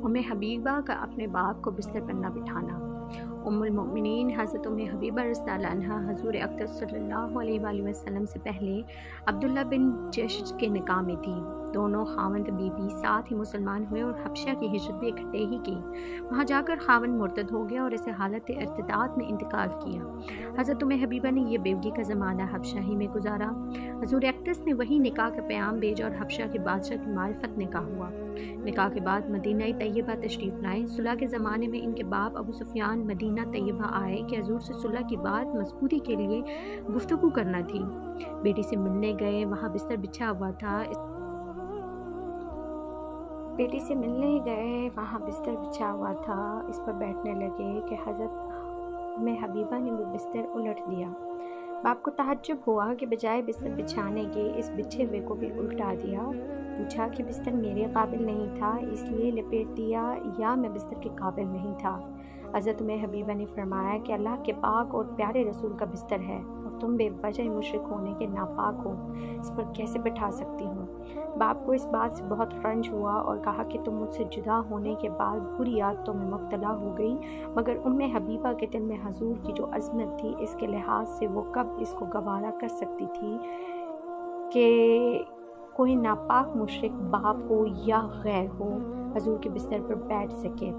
حبیبہ کا اپنے باپ کو بستر پر نہ بٹھانا۔ المؤمنین حضرت حبیبہ رضی اللہ عنہا حضور اقدس صلی اللہ علیہ وآلہ وسلم سے پہلے عبداللہ بن جحش کے نکاح میں تھی۔ دونوں خاوند بیوی ساتھ ہی مسلمان ہوئے اور حبشہ کی ہجرت بھی اکٹھے ہی کی۔ وہاں جا کر خاوند مرتد ہو گیا اور اسے حالت ارتداد میں انتقال کیا۔ حضرت حبیبہ نے یہ بیوگی کا زمانہ حبشہ ہی میں گزارا۔ حضور اقدس نے وہی نکاح کا پیام بھیجا اور حبشہ کے بادشاہ کی معرفت نکاح ہوا۔ نکاح کے بعد مدینہ طیبہ تشریف لائے۔ صلح کے زمانے میں ان کے باپ ابو سفیان مدینہ طیبہ آئے کہ حضور سے صلح کی بات مضبوطی کے لیے گفتگو کرنا تھی۔ بیٹی سے ملنے گئے، وہاں بستر بچھا ہوا تھا۔ اس پر بیٹھنے لگے کہ حضرت حبیبہ نے وہ بستر الٹ دیا۔ باپ کو تعجب ہوا کہ بجائے بستر بچھانے کے اس بچھے ہوئے کو بھی الٹا دیا۔ پوچھا کہ بستر میرے قابل نہیں تھا اس لیے لپیٹ دیا یا میں بستر کے قابل نہیں تھا؟ حضرت حبیبہ نے فرمایا کہ اللہ کے پاک اور پیارے رسول کا بستر ہے اور تم بے وجہ مشرک ہونے کے ناپاک ہو، اس پر کیسے بٹھا سکتی ہوں؟ باپ کو اس بات سے بہت رنج ہوا اور کہا کہ تم مجھ سے جدا ہونے کے بعد بری عادتوں میں مبتلا ہو گئی، مگر حبیبہ کے دل میں حضور کی جو عظمت تھی اس کے لحاظ سے وہ کب اس کو گوارا کر سکتی تھی کہ کوئی ناپاک مشرک باپ ہو یا غیر ہو حضور کے بستر پر بیٹھ سکے۔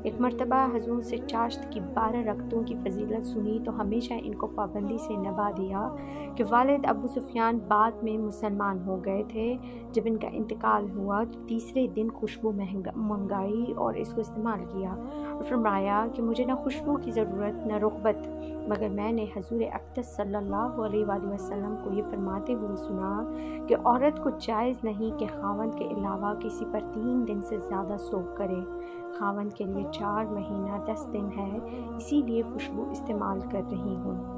ایک مرتبہ حضور سے چاشت کی 12 رکعتوں کی فضیلت سنی تو ہمیشہ ان کو پابندی سے نبھا دیا کہ والد ابو سفیان بعد میں مسلمان ہو گئے تھے۔ جب ان کا انتقال ہوا تو تیسرے دن خوشبو منگائی اور اس کو استعمال کیا اور فرمایا کہ مجھے نہ خوشبو کی ضرورت نہ رغبت، مگر میں نے حضور اقدس صلی اللہ علیہ وآلہ وسلم کو یہ فرماتے ہوئے سنا کہ عورت کو جائز نہیں کہ خاوند کے علاوہ کسی پر 3 دن سے زیادہ سوگ کرے۔ خاوند کے لیے 4 مہینہ 10 دن ہے، اسی لیے خوشبو استعمال کر رہی ہوں۔